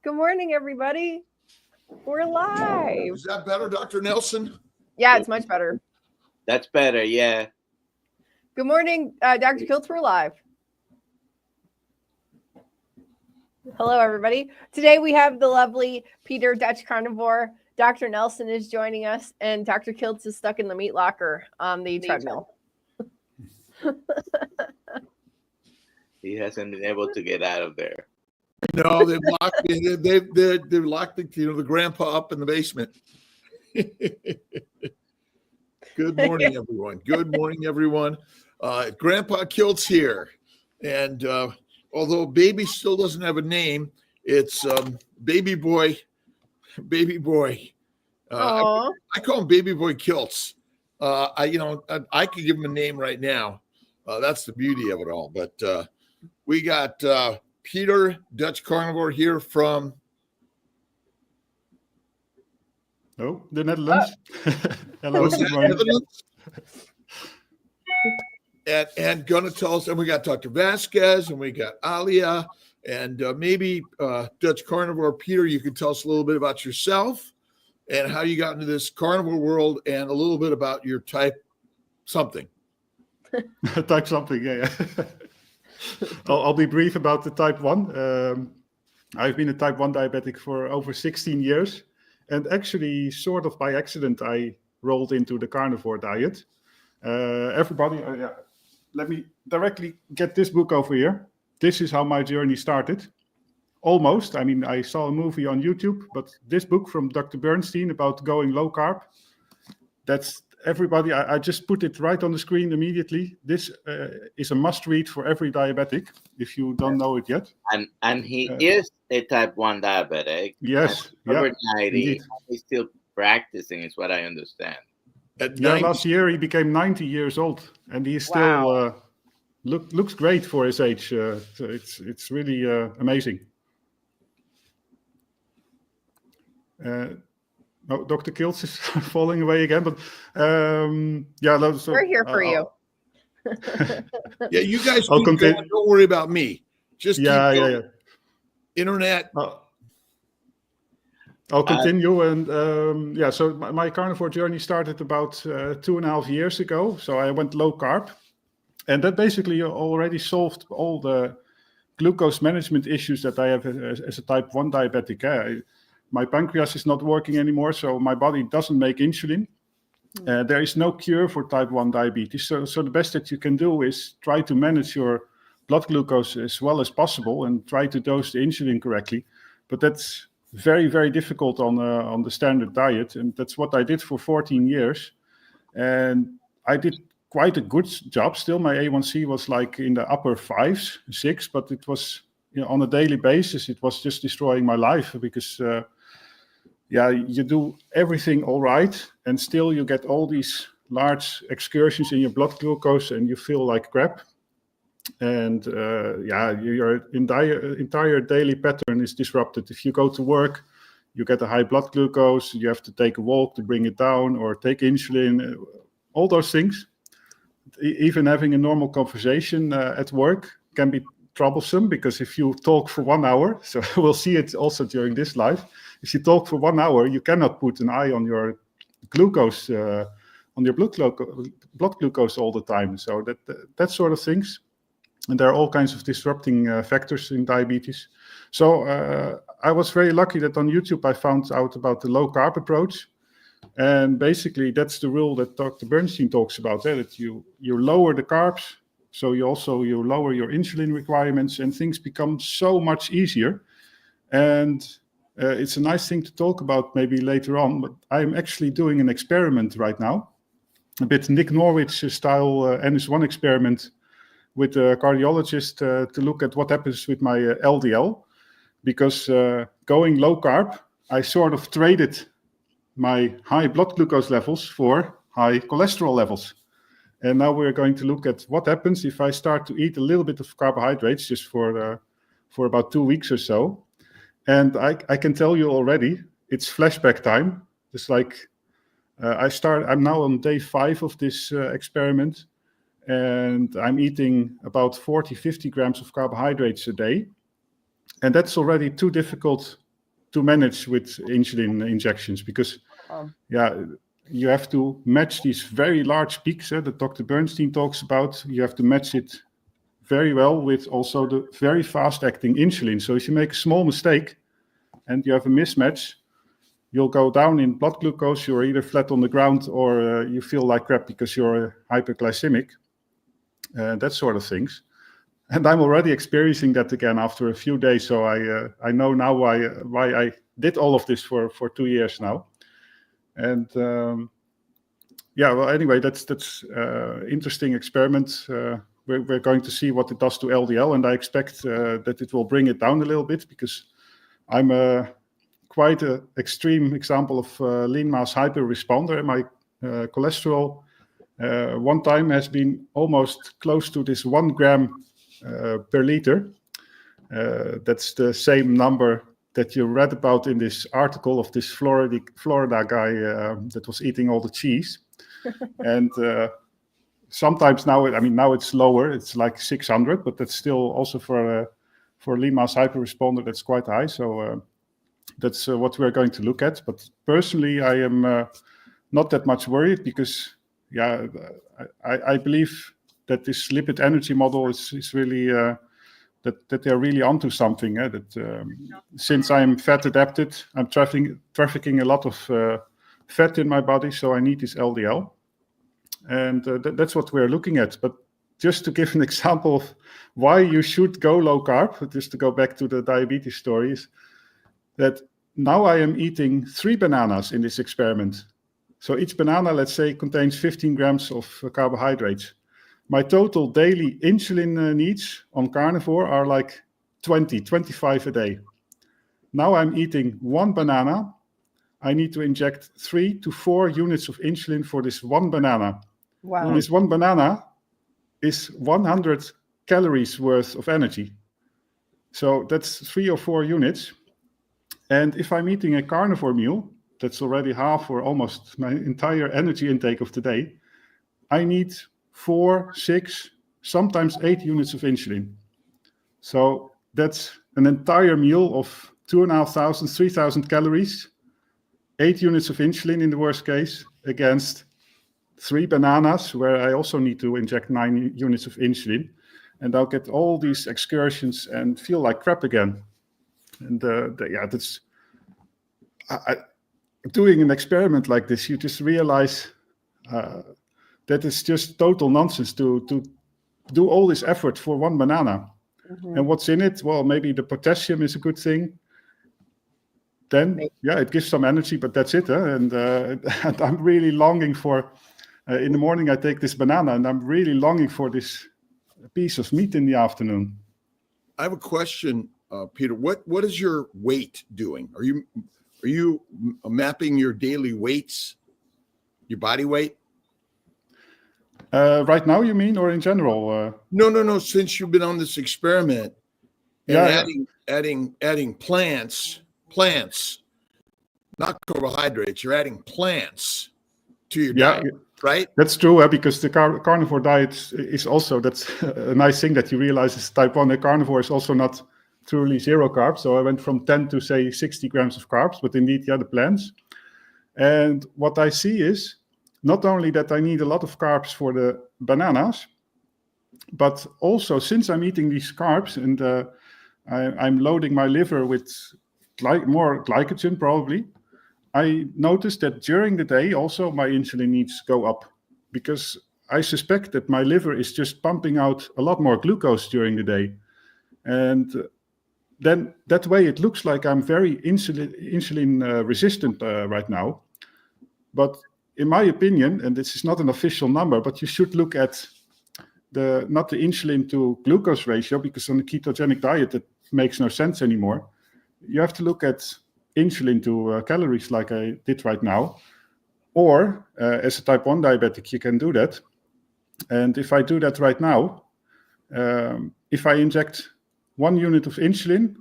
Good morning, everybody. We're live. Is that better, Dr. Nelson? Yeah, it's much better. That's better, yeah. Good morning, Dr. Kiltz. We're live. Hello, everybody. Today we have the lovely Peter, Dutch Carnivore. Dr. Nelson is joining us, and Dr. Kiltz is stuck in the meat locker on the treadmill. He hasn't been able to get out of there. No, they've locked they've locked the grandpa up in the basement. Good morning, everyone. Good morning, everyone. Grandpa Kiltz here, and although baby still doesn't have a name, it's baby boy. I call him baby boy Kiltz. I could give him a name right now. That's the beauty of it all. But we got Peter, Dutch Carnivore here from the Netherlands. Hello, good morning. And gonna tell us, and we got Dr. Vasquez, and we got Alia, and maybe Dutch Carnivore. Peter, you can tell us a little bit about yourself and how you got into this carnivore world, and a little bit about your type something. Type something, yeah. I'll be brief about the type 1. I've been a type 1 diabetic for over 16 years. And actually, sort of by accident, I rolled into the carnivore diet. Everybody, let me directly get this book over here. This is how my journey started. Almost. I mean, I saw a movie on YouTube, but this book from Dr. Bernstein about going low carb, that's everybody. I just put it right on the screen immediately. This is a must read for every diabetic if you don't know it yet. And he is a type 1 diabetic. Yes. Over 90, he's still practicing, is what I understand. Last year he became 90 years old, and he still looks great for his age. So it's really amazing. Dr. Kiltz is falling away again, but so, we're here for you. Yeah, you guys keep going. Don't worry about me. Just keep going. Yeah. Internet. I'll continue, and so my carnivore journey started about 2.5 years ago. So I went low carb, and that basically already solved all the glucose management issues that I have as a type 1 diabetic. My pancreas is not working anymore, so my body doesn't make insulin. There is no cure for type 1 diabetes. So the best that you can do is try to manage your blood glucose as well as possible and try to dose the insulin correctly. But that's very, very difficult on the standard diet. And that's what I did for 14 years. And I did quite a good job. Still, my A1C was like in the upper 5s, 6, but it was on a daily basis, it was just destroying my life because you do everything all right, and still you get all these large excursions in your blood glucose, and you feel like crap. And your entire daily pattern is disrupted. If you go to work, you get a high blood glucose. You have to take a walk to bring it down, or take insulin. All those things. Even having a normal conversation at work can be troublesome, because if you talk for 1 hour, so we'll see it also during this live, if you talk for 1 hour, you cannot put an eye on your glucose, on your blood glucose all the time. So that sort of things. And there are all kinds of disrupting factors in diabetes. So I was very lucky that on YouTube I found out about the low carb approach. And basically that's the rule that Dr. Bernstein talks about, that you lower the carbs, so you lower your insulin requirements, and things become so much easier. And it's a nice thing to talk about maybe later on, but I'm actually doing an experiment right now, a bit Nick Norwich style NS1 experiment with a cardiologist to look at what happens with my LDL, because going low carb, I sort of traded my high blood glucose levels for high cholesterol levels. And now we're going to look at what happens if I start to eat a little bit of carbohydrates just for about 2 weeks or so. And I can tell you already, it's flashback time. It's like I'm now on day 5 of this experiment, and I'm eating about 40-50 grams of carbohydrates a day. And that's already too difficult to manage with insulin injections because, you have to match these very large peaks that Dr. Bernstein talks about. You have to match it very well with also the very fast-acting insulin. So if you make a small mistake and you have a mismatch, you'll go down in blood glucose. You're either flat on the ground or you feel like crap because you're hyperglycemic. That sort of things. And I'm already experiencing that again after a few days. So I know now why I did all of this for 2 years now. And anyway, that's interesting experiment. We're going to see what it does to LDL, and I expect that it will bring it down a little bit because I'm quite an extreme example of lean mass hyper responder. My cholesterol one time has been almost close to this 1 gram per liter. That's the same number that you read about in this article of this Florida guy that was eating all the cheese. And sometimes now it's lower. It's like 600, but that's still also for lean mass hyperresponder, that's quite high. So that's what we're going to look at. But personally, I am not that much worried because, I believe that this lipid energy model is really that they're really onto something. Since I'm fat adapted, I'm trafficking a lot of fat in my body, so I need this LDL, and that's what we're looking at. But just to give an example of why you should go low carb, just to go back to the diabetes stories, that now I am eating 3 bananas in this experiment. So each banana, let's say, contains 15 grams of carbohydrates. My total daily insulin needs on carnivore are like 25 a day. Now I'm eating 1 banana. I need to inject 3 to 4 units of insulin for this 1 banana. Wow. And this 1 banana is 100 calories worth of energy. So that's 3 or 4 units. And if I'm eating a carnivore meal, that's already half or almost my entire energy intake of the day, I need 4, 6, sometimes 8 units of insulin. So that's an entire meal of 2,500, 3,000 calories, 8 units of insulin in the worst case, against 3 bananas, where I also need to inject 9 units of insulin. And I'll get all these excursions and feel like crap again. And that's doing an experiment like this, you just realize that it's just total nonsense to do all this effort for 1 banana. Mm-hmm. And what's in it? Well, maybe the potassium is a good thing. Then, it gives some energy, but that's it. And I'm really longing for, in the morning I take this banana, and I'm really longing for this piece of meat in the afternoon. I have a question, Peter. What is your weight doing? Are you mapping your daily weights, your body weight? Right now, you mean, or in general? No. Since you've been on this experiment, and adding plants, not carbohydrates. You're adding plants to your diet, right? That's true, because the carnivore diet is also, that's a nice thing that you realize is type 1. The carnivore is also not truly zero carbs. So I went from 10 to say 60 grams of carbs, but indeed, the plants. And what I see is not only that I need a lot of carbs for the bananas, but also since I'm eating these carbs and I'm loading my liver with more glycogen probably, I noticed that during the day also my insulin needs go up because I suspect that my liver is just pumping out a lot more glucose during the day. And then that way it looks like I'm very insulin resistant right now. But in my opinion, and this is not an official number, but you should look at not the insulin to glucose ratio, because on the ketogenic diet, it makes no sense anymore. You have to look at insulin to calories like I did right now. Or as a type 1 diabetic, you can do that. And if I do that right now, if I inject 1 unit of insulin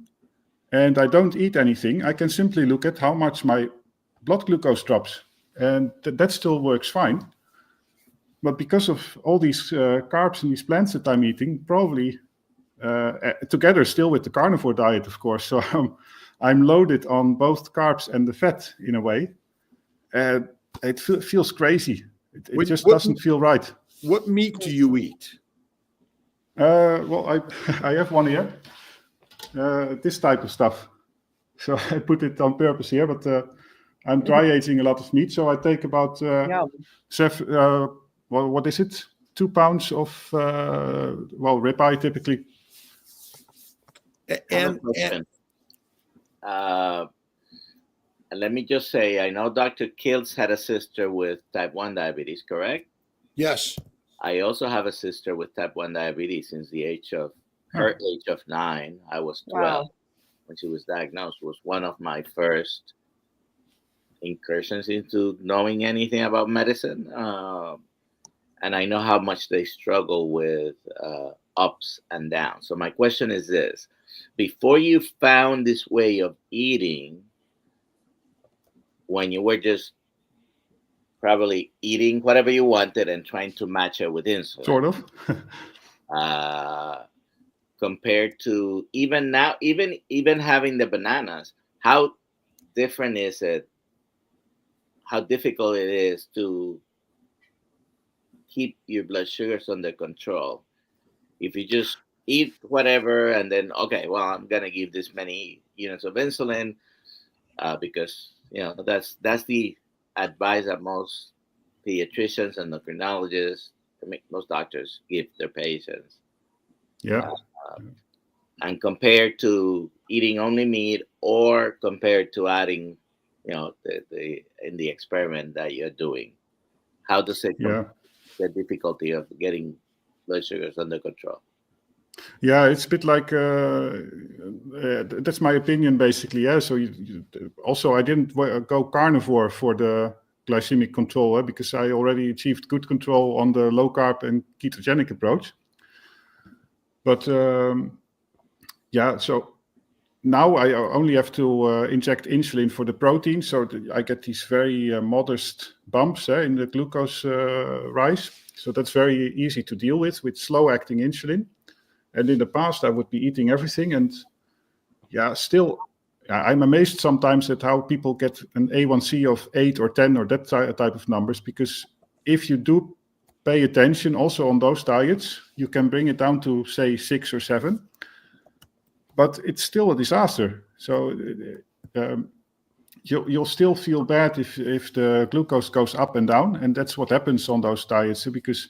and I don't eat anything, I can simply look at how much my blood glucose drops. And that still works fine. But because of all these carbs and these plants that I'm eating, probably together still with the carnivore diet, of course. So I'm loaded on both carbs and the fat in a way. It feels crazy. It just doesn't feel right. What meat do you eat? Well, I have one here. This type of stuff. So I put it on purpose here, but I'm dry aging a lot of meat. So I take about what is it? 2 pounds of ribeye typically. And let me just say, I know Dr. Kiltz had a sister with type 1 diabetes, correct? Yes. I also have a sister with type 1 diabetes since the age of her age of 9. I was 12 when she was diagnosed. Was one of my first incursions into knowing anything about medicine. And I know how much they struggle with ups and downs. So my question is this. Before you found this way of eating, when you were just probably eating whatever you wanted and trying to match it with insulin. Sort of. Compared to even now, even having the bananas, how different is it? How difficult it is to keep your blood sugars under control if you just eat whatever and then, okay, well, I'm going to give this many units of insulin because, that's the advice that most pediatricians and endocrinologists, most doctors give their patients. Yeah. And compared to eating only meat or compared to adding, in the experiment that you're doing, how does it the difficulty of getting blood sugars under control? Yeah, it's a bit like that's my opinion, basically. Yeah. So also, I didn't go carnivore for the glycemic control because I already achieved good control on the low carb and ketogenic approach. But so now I only have to inject insulin for the protein, so I get these very modest bumps in the glucose rise. So that's very easy to deal with slow-acting insulin. And in the past, I would be eating everything, and still, I'm amazed sometimes at how people get an A1C of 8 or 10 or that type of numbers, because if you do pay attention also on those diets, you can bring it down to, say, 6 or 7. But it's still a disaster. So you'll still feel bad if the glucose goes up and down, and that's what happens on those diets. Because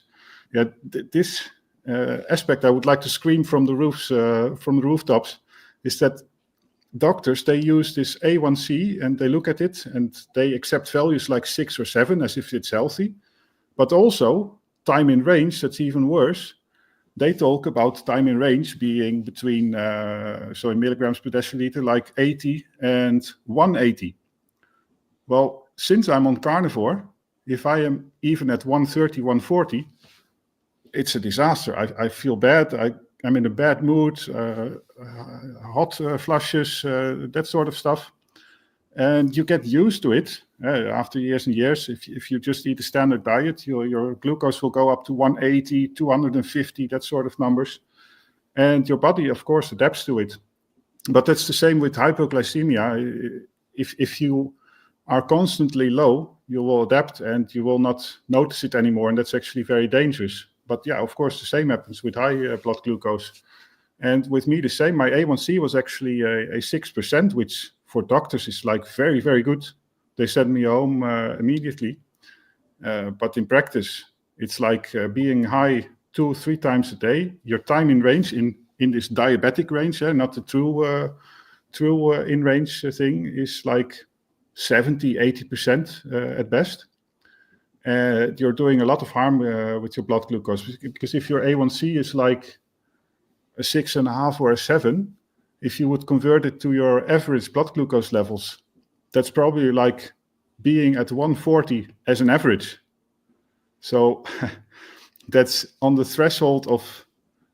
this aspect I would like to scream from the rooftops is that doctors, they use this A1C and they look at it and they accept values like 6 or 7 as if it's healthy, but also time in range, that's even worse. They talk about time in range being between, in milligrams per deciliter, like 80 and 180. Well, since I'm on carnivore, if I am even at 130, 140, it's a disaster. I feel bad. I'm in a bad mood, hot flushes, that sort of stuff. And you get used to it after years and years. If you just eat a standard diet, your glucose will go up to 180, 250, that sort of numbers. And your body, of course, adapts to it. But that's the same with hypoglycemia. If you are constantly low, you will adapt and you will not notice it anymore. And that's actually very dangerous. But of course, the same happens with high blood glucose. And with me, the same. My A1C was actually a 6%, which for doctors is like very, very good. They send me home immediately. But in practice, it's like being high 2-3 times a day. Your time in range in this diabetic range, not the true in range thing, is like 70-80% at best. You're doing a lot of harm with your blood glucose, because if your A1C is like a 6.5 or a 7, if you would convert it to your average blood glucose levels, that's probably like being at 140 as an average. So that's on the threshold of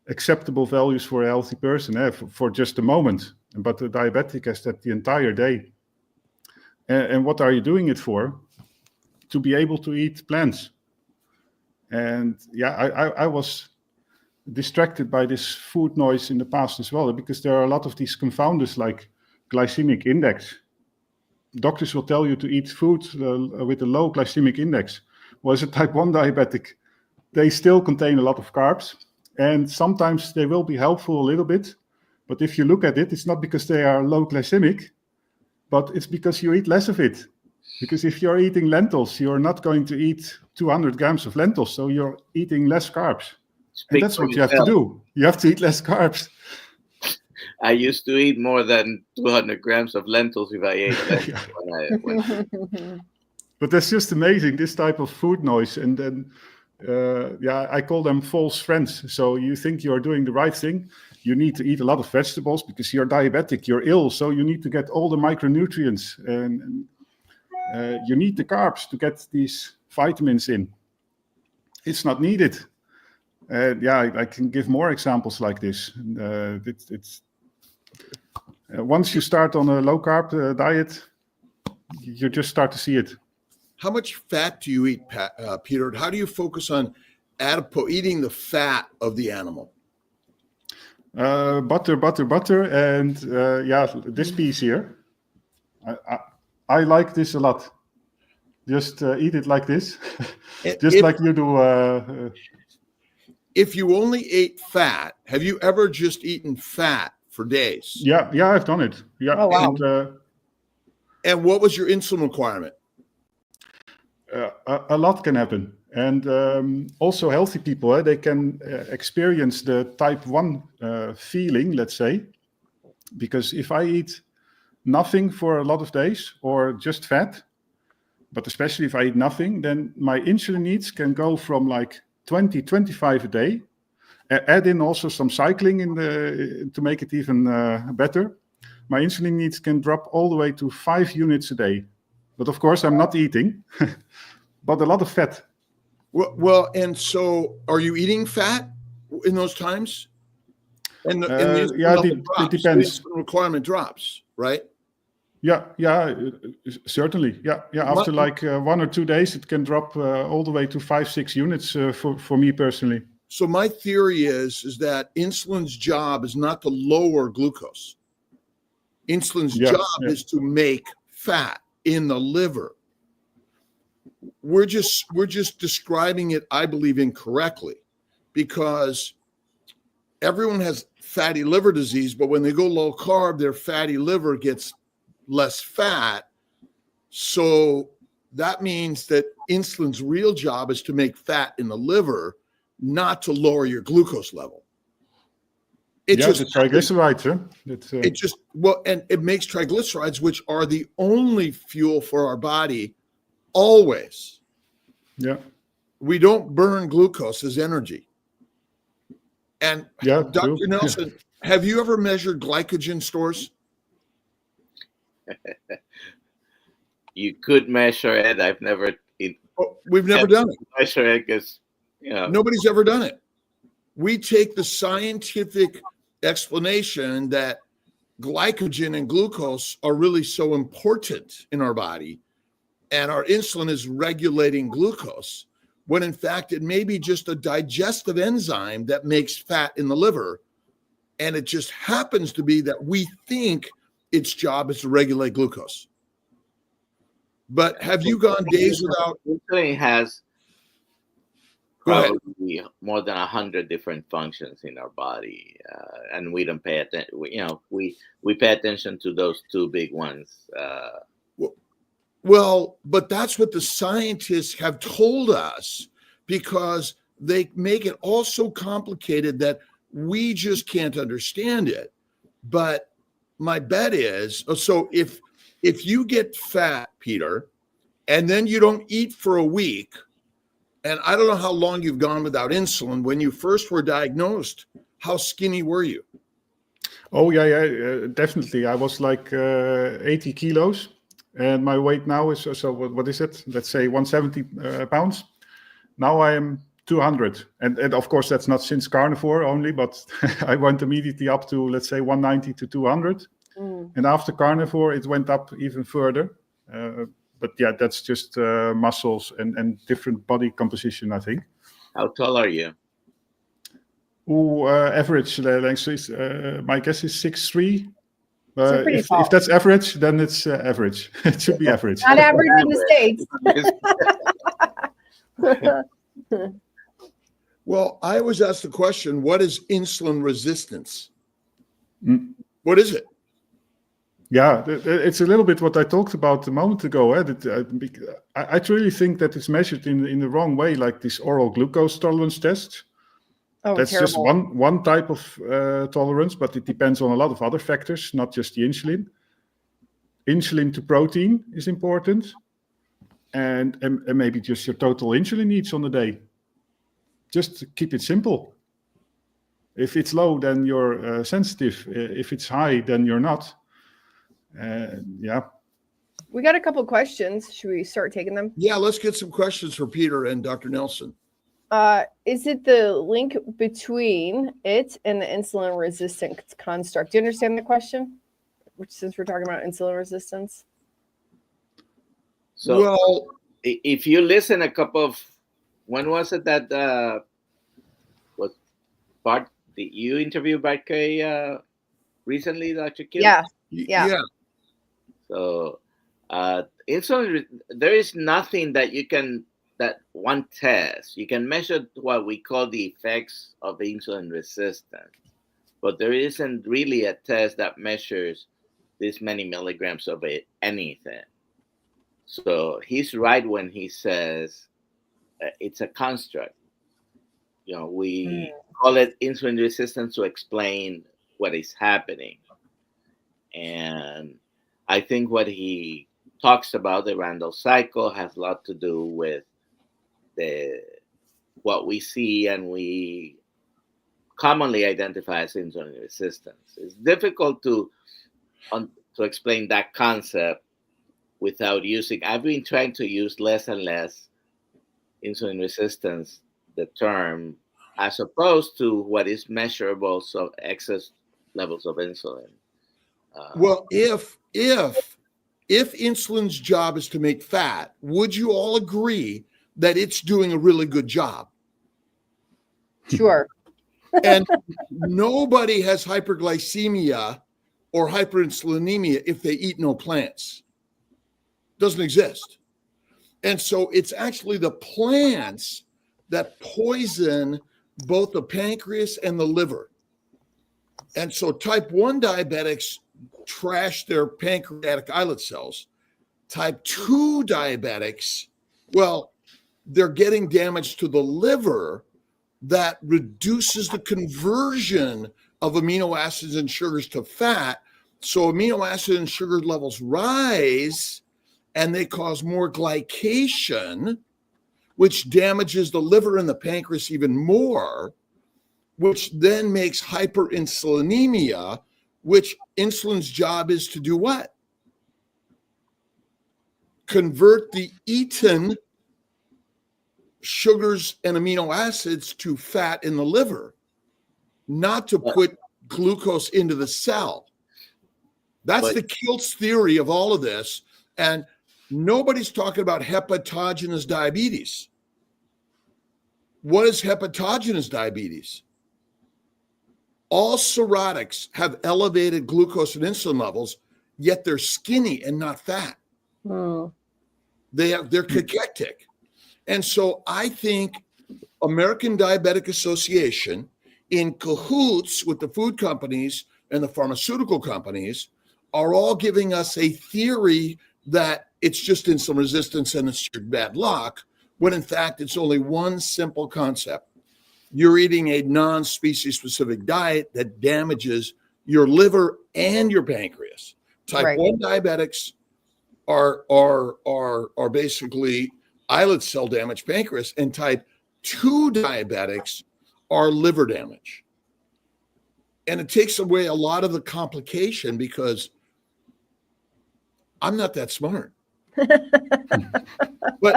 acceptable values for a healthy person for just a moment. But the diabetic has that the entire day. And what are you doing it for? To be able to eat plants. And I was distracted by this food noise in the past as well, because there are a lot of these confounders like glycemic index. Doctors will tell you to eat food with a low glycemic index. Well, as a type 1 diabetic, they still contain a lot of carbs, and sometimes they will be helpful a little bit. But if you look at it, it's not because they are low glycemic, but it's because you eat less of it. Because if you're eating lentils, you're not going to eat 200 grams of lentils, so you're eating less carbs. And that's what you have to do. You have to eat less carbs. I used to eat more than 200 grams of lentils if I ate lentils. But that's just amazing, this type of food noise. And then, I call them false friends. So you think you're doing the right thing. You need to eat a lot of vegetables because you're diabetic, you're ill. So you need to get all the micronutrients. And you need the carbs to get these vitamins in. It's not needed. I can give more examples like this. Once you start on a low-carb diet, you just start to see it. How much fat do you eat, Peter? How do you focus on eating the fat of the animal? Butter, and this piece here. I like this a lot. Just eat it like this, like you do. If you only ate fat, have you ever just eaten fat for days? Yeah, I've done it. Yeah. Oh, wow. And what was your insulin requirement? A lot can happen. And also healthy people, they can experience the type 1 feeling, let's say. Because if I eat nothing for a lot of days or just fat, but especially if I eat nothing, then my insulin needs can go from like 20, 25 a day. Add in also some cycling to make it even better. My insulin needs can drop all the way to 5 units a day. But of course, I'm not eating, but a lot of fat. Well, and so are you eating fat in those times? And the it depends. The requirement drops, right? Yeah, certainly. Yeah. After 1 or 2 days, it can drop all the way to 5-6 units for me personally. So my theory is that insulin's job is not to lower glucose. Insulin's job is to make fat in the liver. We're just describing it, I believe, incorrectly, because everyone has fatty liver disease, but when they go low carb, their fatty liver gets less fat. So that means that insulin's real job is to make fat in the liver, not to lower your glucose level. It's triglycerides, huh? And it makes triglycerides, which are the only fuel for our body, always. Yeah. We don't burn glucose as energy. And Dr. Nelson, have you ever measured glycogen stores? You could measure it. I've never. We've never done it. Measure it because nobody's ever done it. We take the scientific explanation that glycogen and glucose are really so important in our body, and our insulin is regulating glucose, when in fact it may be just a digestive enzyme that makes fat in the liver, and it just happens to be that we think its job is to regulate glucose. But have you gone days without? Insulin has probably more than 100 different functions in our body, and we don't pay attention. We pay attention to those 2 big ones. Well, but that's what the scientists have told us, because they make it all so complicated that we just can't understand it. But my bet is, so if you get fat, Peter, and then you don't eat for a week, and I don't know how long you've gone without insulin. When you first were diagnosed, how skinny were you? Oh, yeah, definitely. I was like 80 kilos, and my weight now is, so what is it? Let's say 170 pounds. Now I am 200. And of course, that's not since Carnivore only, but I went immediately up to, let's say, 190 to 200. And after Carnivore, it went up even further. But yeah, that's just muscles and different body composition, I think. How tall are you? Average length is, my guess is 6'3". pretty If tall. that's average, then it's average. It should be average. Not average in the States. Well, I always ask the question, what is insulin resistance? Mm. What is it? Yeah, it's a little bit what I talked about a moment ago. I truly think that it's measured in the wrong way, like this oral glucose tolerance test. Oh, That's terrible. just one type of tolerance, but it depends on a lot of other factors, not just the insulin. Insulin to protein is important, and maybe just your total insulin needs on the day. Just to keep it simple. If it's low, then you're sensitive. If it's high, then you're not. Yeah. We got a couple questions. Should we start taking them? Yeah, let's get some questions for Peter and Dr. Nelson. Is it the link between it and the insulin resistance construct? Do you understand the question? Since we're talking about insulin resistance. So, well, if you listen a couple of, when was it that was Bart? Did you interview Bart Kay recently, Dr. Kiltz? Yeah. So, insulin. There is nothing that one test. You can measure what we call the effects of insulin resistance, but there isn't really a test that measures this many milligrams of anything. So he's right when he says it's a construct. We call it insulin resistance to explain what is happening. And I think what he talks about, the Randall cycle, has a lot to do with what we see and we commonly identify as insulin resistance. It's difficult to explain that concept without using. I've been trying to use less and less insulin resistance, the term, as opposed to what is measurable, so excess levels of insulin. Well, if insulin's job is to make fat, would you all agree that it's doing a really good job? Sure. And nobody has hyperglycemia or hyperinsulinemia if they eat no plants. Doesn't exist. And so it's actually the plants that poison both the pancreas and the liver. And so type 1 diabetics trash their pancreatic islet cells. Type 2 diabetics, well, they're getting damage to the liver that reduces the conversion of amino acids and sugars to fat. So amino acid and sugar levels rise and they cause more glycation, which damages the liver and the pancreas even more, which then makes hyperinsulinemia, which insulin's job is to do what? Convert the eaten sugars and amino acids to fat in the liver, not to put glucose into the cell. That's the Kiltz theory of all of this. And nobody's talking about hepatogenous diabetes. What is hepatogenous diabetes? All cirrhotics have elevated glucose and insulin levels, yet they're skinny and not fat. Oh. They're cachectic. And so I think American Diabetic Association, in cahoots with the food companies and the pharmaceutical companies, are all giving us a theory that it's just insulin resistance and it's your bad luck, when in fact it's only one simple concept. You're eating a non-species specific diet that damages your liver and your pancreas. Type 1 diabetics are basically islet cell damage pancreas, and type 2 diabetics are liver damage. And it takes away a lot of the complication because I'm not that smart. but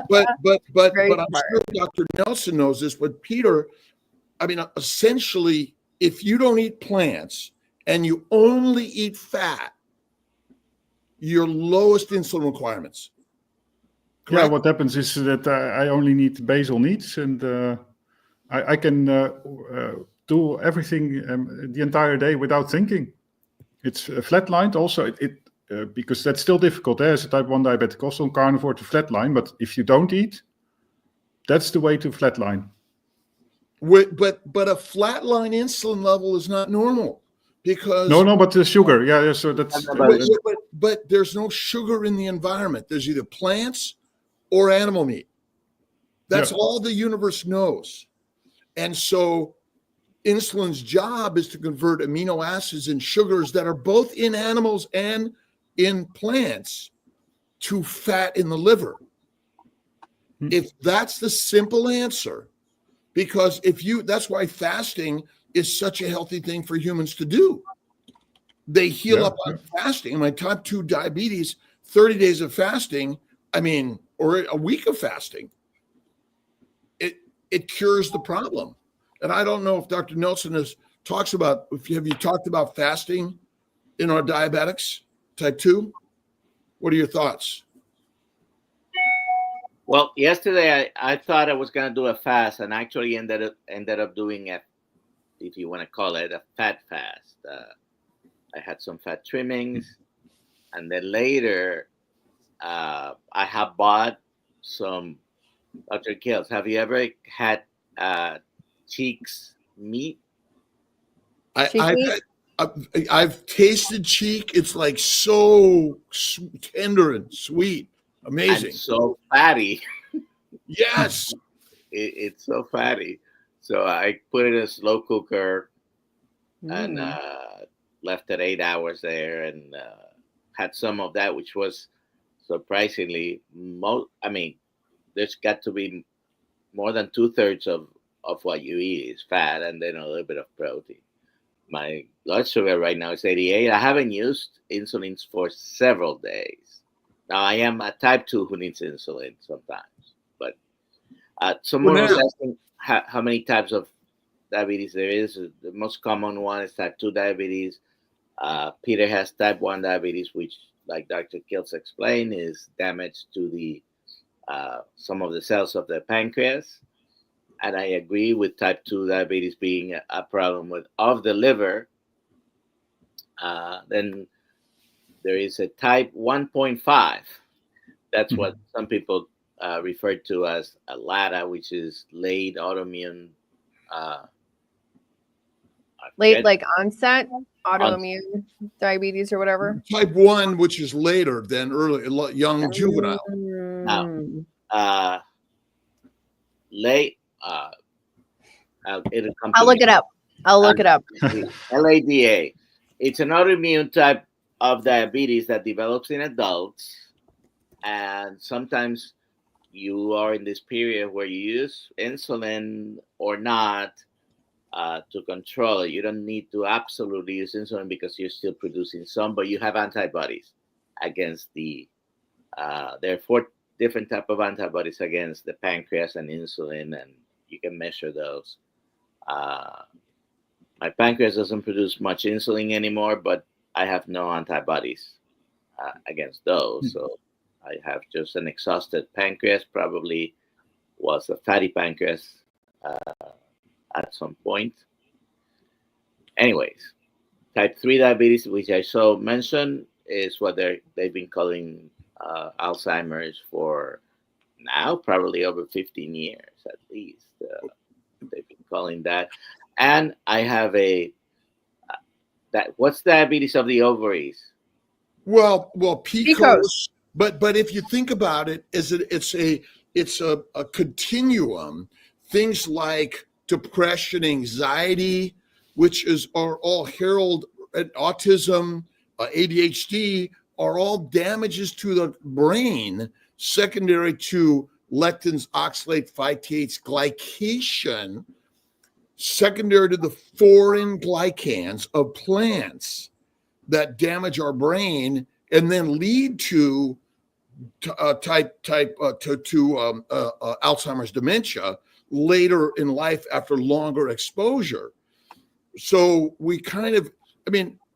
I'm sure Dr. Nelson knows this, but Peter, I mean, essentially, if you don't eat plants and you only eat fat, your lowest insulin requirements. Correct? Yeah, what happens is that I only need basal needs, and I can do everything the entire day without thinking. It's flatlined also. Because that's still difficult as a type 1 diabetic also on carnivore to flatline. But if you don't eat, that's the way to flatline. But a flatline insulin level is not normal because but the sugar, yeah. So that's but there's no sugar in the environment. There's either plants or animal meat. That's all the universe knows, and so insulin's job is to convert amino acids and sugars that are both in animals and in plants to fat in the liver. If that's the simple answer, because that's why fasting is such a healthy thing for humans to do. They heal up on fasting. My type 2 diabetes, 30 days of fasting, or a week of fasting, it cures the problem. And I don't know if Dr. Nelson have you talked about fasting in our diabetics, type 2? What are your thoughts? Well, yesterday I thought I was going to do a fast, and actually ended up doing if you want to call it, a fat fast. I had some fat trimmings, and then later I have bought some. Dr. Kiltz, have you ever had cheeks meat? I've tasted cheek. It's like so tender and sweet. Amazing. And so fatty. Yes. It's so fatty. So I put it in a slow cooker and left it 8 hours there and had some of that, which was surprisingly, there's got to be more than 2/3 of what you eat is fat and then a little bit of protein. My blood sugar right now is 88. I haven't used insulin for several days. Now, I am a type 2 who needs insulin sometimes. But someone was asking how many types of diabetes there is. The most common one is type 2 diabetes. Peter has type 1 diabetes, which, like Dr. Kiltz explained, is damage to the some of the cells of the pancreas. And I agree with type 2 diabetes being a problem of the liver. Then there is a type 1.5. That's what some people refer to as a LADA, which is late autoimmune. Like onset autoimmune diabetes or whatever. Type 1, which is later than early, young juvenile. Now, late. I'll look it up. LADA. It's an autoimmune type of diabetes that develops in adults, and sometimes you are in this period where you use insulin or not to control it. You don't need to absolutely use insulin because you're still producing some, but you have antibodies against there are 4 different type of antibodies against the pancreas and insulin, and you can measure those. My pancreas doesn't produce much insulin anymore, but I have no antibodies against those. So I have just an exhausted pancreas, probably was a fatty pancreas at some point. Anyways, type 3 diabetes, which I saw mentioned, is what they've been calling Alzheimer's for now, probably over 15 years at least. They've been calling that. And I have what's diabetes of the ovaries? Well, PCOS. But if you think about it, it's a continuum. Things like depression, anxiety, which are all herald autism, ADHD, are all damages to the brain secondary to lectins, oxalate, phytates, glycation, secondary to the foreign glycans of plants that damage our brain and then lead to Alzheimer's dementia later in life after longer exposure. So we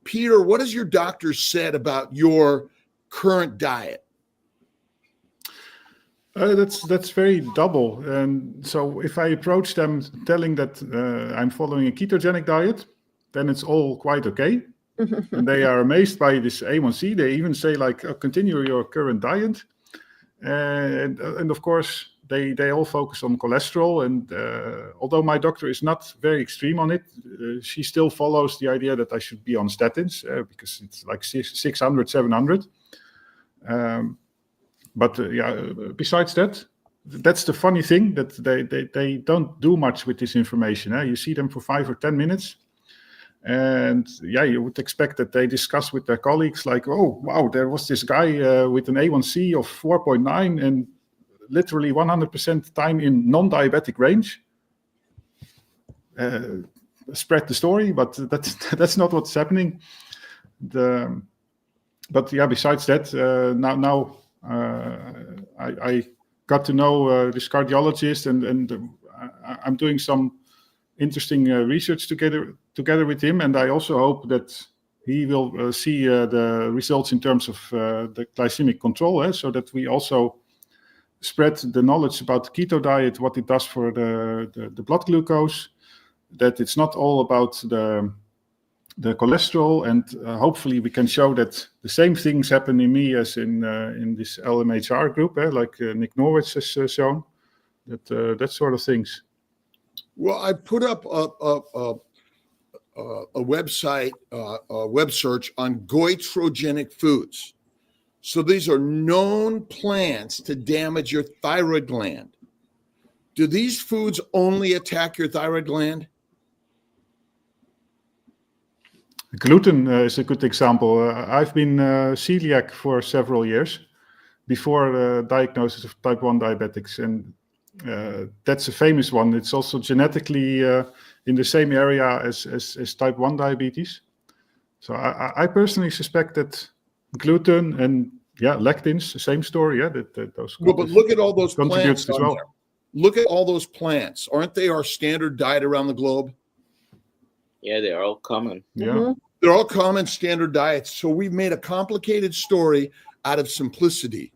Peter, what has your doctor said about your current diet? That's very double. And so if I approach them telling that I'm following a ketogenic diet, then it's all quite okay. And they are amazed by this A1C. They even say like, continue your current diet. And of course, they all focus on cholesterol. And although my doctor is not very extreme on it, she still follows the idea that I should be on statins because it's like 600, 700. But besides that, that's the funny thing, that they don't do much with this information. You see them for 5 or 10 minutes. And you would expect that they discuss with their colleagues like, oh, wow, there was this guy with an A1C of 4.9 and literally 100% time in non-diabetic range. Spread the story, but that's not what's happening. Besides that, now I got to know this cardiologist, and I'm doing some interesting research together with him, and I also hope that he will see the results in terms of the glycemic control, so that we also spread the knowledge about the keto diet, what it does for the blood glucose, that it's not all about the cholesterol, and hopefully we can show that the same things happen in me as in this LMHR group, like Nick Norwich has shown, that sort of things. Well, I put up a website, a web search on goitrogenic foods. So these are known plants to damage your thyroid gland. Do these foods only attack your thyroid gland? Gluten is a good example. I've been celiac for several years before the diagnosis of type 1 diabetics, and that's a famous one. It's also genetically in the same area as type 1 diabetes. So I personally suspect that gluten and lectins, the same story. That those. Well, but look at all those plants as well. Look at all those plants. Aren't they our standard diet around the globe? Yeah, they're all common. Yeah. Mm-hmm. They're all common standard diets. So we've made a complicated story out of simplicity.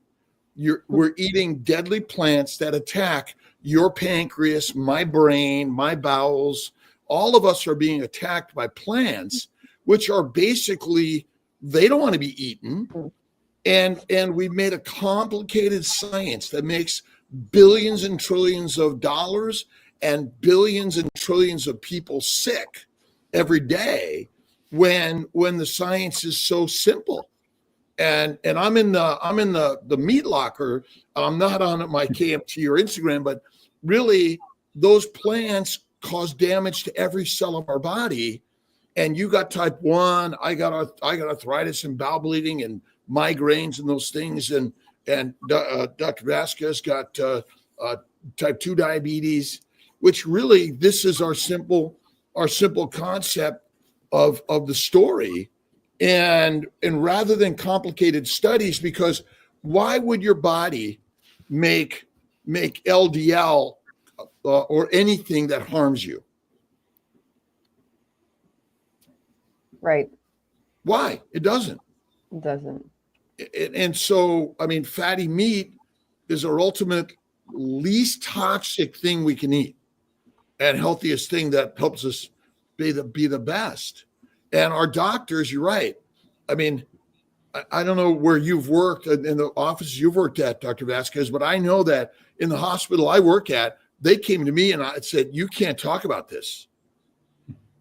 We're eating deadly plants that attack your pancreas, my brain, my bowels. All of us are being attacked by plants, which are basically, they don't want to be eaten. And we've made a complicated science that makes billions and trillions of dollars and billions and trillions of people sick every day when the science is so simple. And I'm in the meat locker. I'm not on my KMT or Instagram, but really those plants cause damage to every cell of our body. And you got type 1, I got arthritis and bowel bleeding and migraines and those things. And Dr. Vasquez got type 2 diabetes, which really, this is our simple concept of the story. And rather than complicated studies, because why would your body make LDL or anything that harms you? Right. Why? It doesn't. It doesn't. And so, I mean, fatty meat is our ultimate least toxic thing we can eat, and healthiest thing that helps us be the best. And our doctors, you're right. I mean, I don't know where you've worked in the offices you've worked at, Dr. Vasquez, but I know that in the hospital I work at, they came to me and I said, "You can't talk about this,"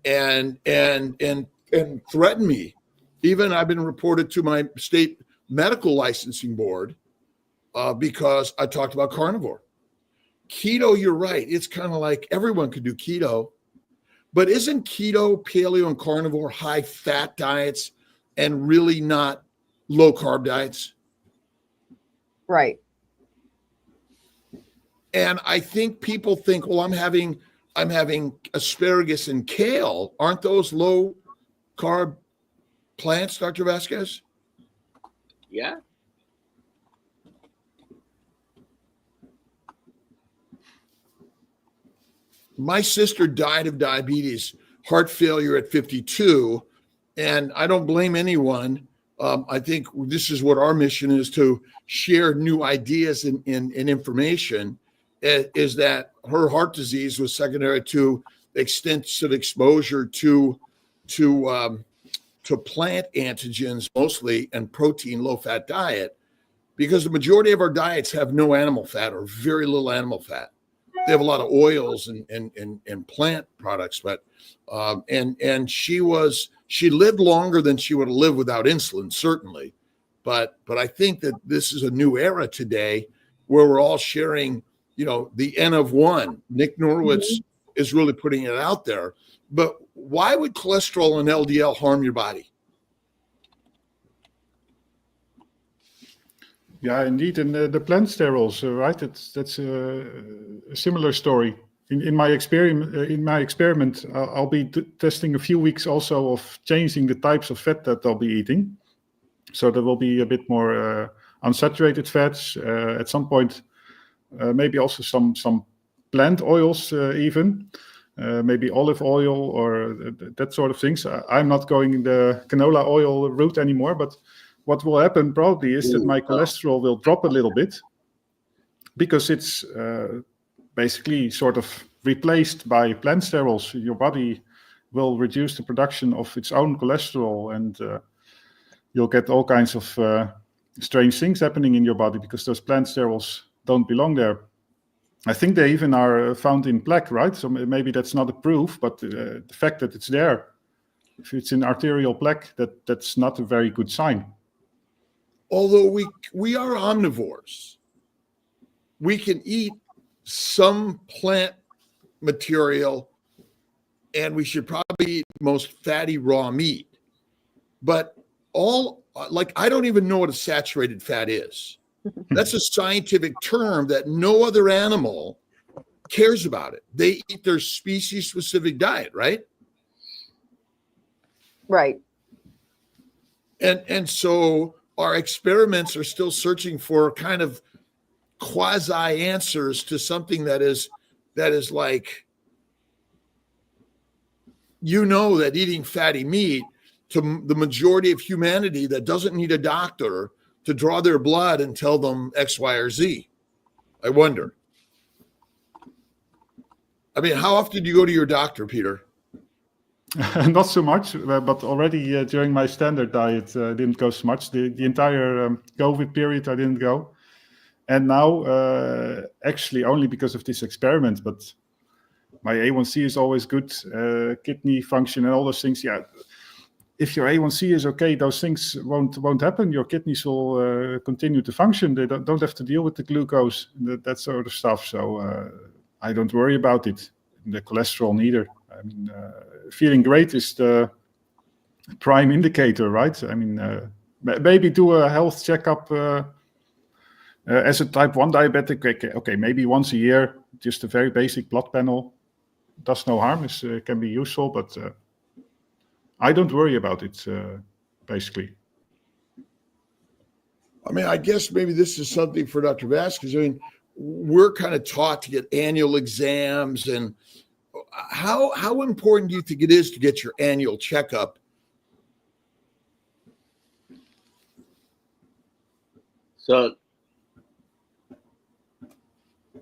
and threatened me. Even I've been reported to my state medical licensing board because I talked about carnivore. Keto, you're right. It's kind of like everyone could do keto. But isn't keto, paleo, and carnivore high fat diets and really not low carb diets? Right. And I think people think, well, I'm having asparagus and kale. Aren't those low carb plants, Dr. Vasquez? Yeah. My sister died of diabetes, heart failure at 52, and I don't blame anyone. I think this is what our mission is, to share new ideas and information, is that her heart disease was secondary to extensive exposure to to plant antigens mostly and protein low-fat diet, because the majority of our diets have no animal fat or very little animal fat. They have a lot of oils and plant products, but and she lived longer than she would have lived without insulin, certainly. But I think that this is a new era today where we're all sharing, the N of one. Nick Norwitz is really putting it out there. But why would cholesterol and LDL harm your body? Yeah, indeed. And the plant sterols, right? That's a similar story. In my experiment, I'll be testing a few weeks also of changing the types of fat that I'll be eating. So there will be a bit more unsaturated fats. At some point, maybe also some plant oils even. Maybe olive oil or that sort of things. I'm not going the canola oil route anymore, but what will happen probably is that my cholesterol will drop a little bit because it's basically sort of replaced by plant sterols. Your body will reduce the production of its own cholesterol, and you'll get all kinds of strange things happening in your body because those plant sterols don't belong there. I think they even are found in plaque, right? So maybe that's not a proof, but the fact that it's there, if it's in arterial plaque, that's not a very good sign. Although we are omnivores, we can eat some plant material, and we should probably eat most fatty raw meat. But I don't even know what a saturated fat is. That's a scientific term that no other animal cares about it. They eat their species-specific diet, right? Right. And so our experiments are still searching for kind of quasi answers to something that is like, that eating fatty meat, to the majority of humanity that doesn't need a doctor to draw their blood and tell them X, Y, or Z. I wonder. I mean, how often do you go to your doctor, Peter? Not so much, but already during my standard diet, I didn't go so much. The entire COVID period, I didn't go. And now, actually, only because of this experiment, but my A1C is always good, kidney function and all those things. Yeah, if your A1C is okay, those things won't happen. Your kidneys will continue to function. They don't have to deal with the glucose, that sort of stuff. So I don't worry about it. The cholesterol neither. I mean, feeling great is the prime indicator, right? I mean, maybe do a health checkup as a type 1 diabetic. Okay, maybe once a year, just a very basic blood panel. Does no harm, can be useful, but I don't worry about it, basically. I mean, I guess maybe this is something for Dr. Vasquez. I mean, we're kind of taught to get annual exams, and how important do you think it is to get your annual checkup? So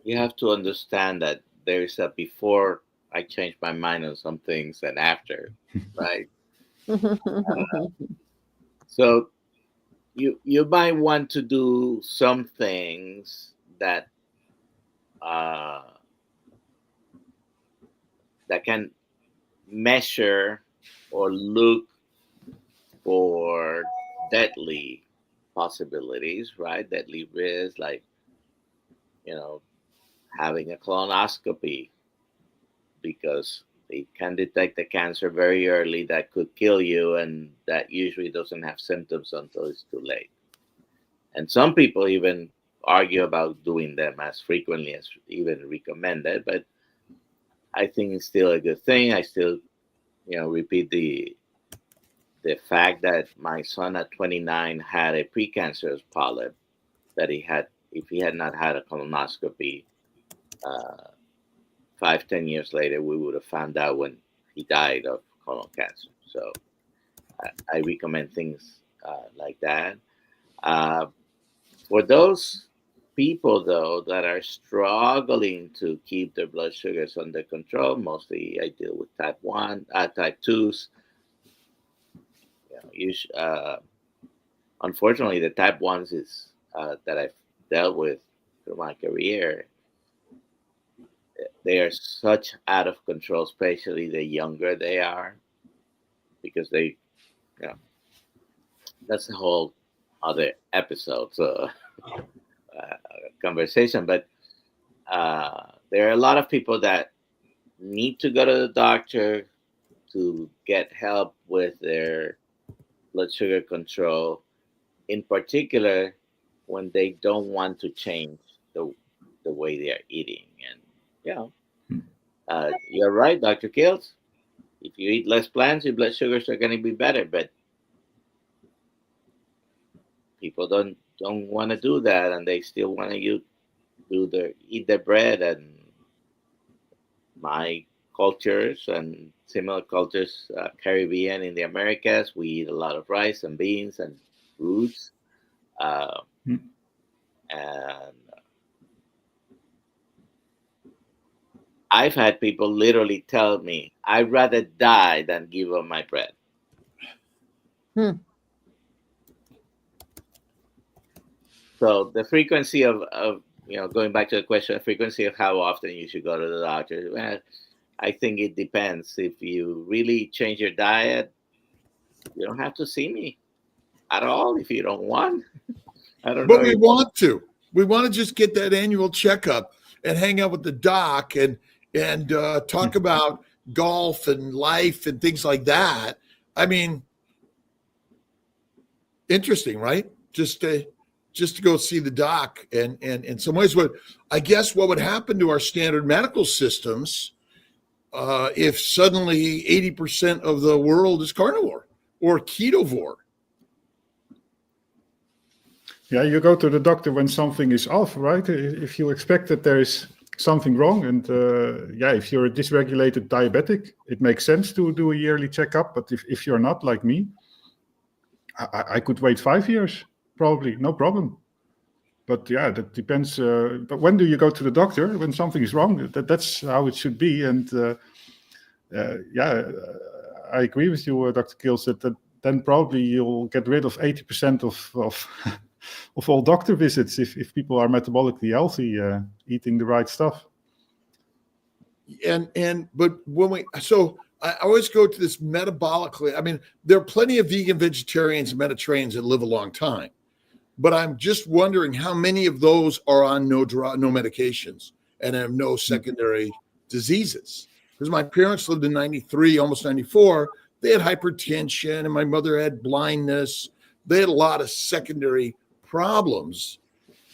you have to understand that there is a before I changed my mind on some things and after, right? So you might want to do some things that that can measure or look for deadly possibilities, right? Deadly risks, like, having a colonoscopy, because they can detect the cancer very early that could kill you, and that usually doesn't have symptoms until it's too late. And some people even argue about doing them as frequently as even recommended, but I think it's still a good thing. I still, repeat the fact that my son at 29 had a precancerous polyp that if he had not had a colonoscopy, 5-10 years later, we would have found out when he died of colon cancer. So I recommend things like that. For those people, though, that are struggling to keep their blood sugars under control, mostly I deal with type 2s. unfortunately, the type 1s is that I've dealt with through my career, they are such out of control, especially the younger they are, because they, that's a whole other episode, so conversation. But there are a lot of people that need to go to the doctor to get help with their blood sugar control, in particular when they don't want to change the way they are eating. And you're right, Dr. Kiltz. If you eat less plants, your blood sugars are going to be better. But people don't want to do that, and they still want to eat their bread. And my cultures and similar cultures, Caribbean in the Americas, we eat a lot of rice and beans and fruits. And I've had people literally tell me, I'd rather die than give up my bread. So the frequency of going back to the question, the frequency of how often you should go to the doctor, well, I think it depends. If you really change your diet, you don't have to see me at all if you don't want. I don't know. But we want to. We want to just get that annual checkup and hang out with the doc and talk about golf and life and things like that. I mean, interesting, right? Just to go see the doc, and in some ways, what would happen to our standard medical systems if suddenly 80% of the world is carnivore or ketovore? Yeah, you go to the doctor when something is off, right? If you expect that there is something wrong, and if you're a dysregulated diabetic, it makes sense to do a yearly checkup. But if you're not like me, I could wait 5 years, probably, no problem. But that depends. But when do you go to the doctor? When something is wrong. That's how it should be. And I agree with you, Dr. Kiltz, that then probably you'll get rid of 80% of all doctor visits if people are metabolically healthy, eating the right stuff. But I always go to this metabolically. I mean, there are plenty of vegan, vegetarians, and Mediterraneans that live a long time, but I'm just wondering how many of those are on no medications and have no secondary diseases. Because my parents lived in 93, almost 94. They had hypertension, and my mother had blindness. They had a lot of secondary problems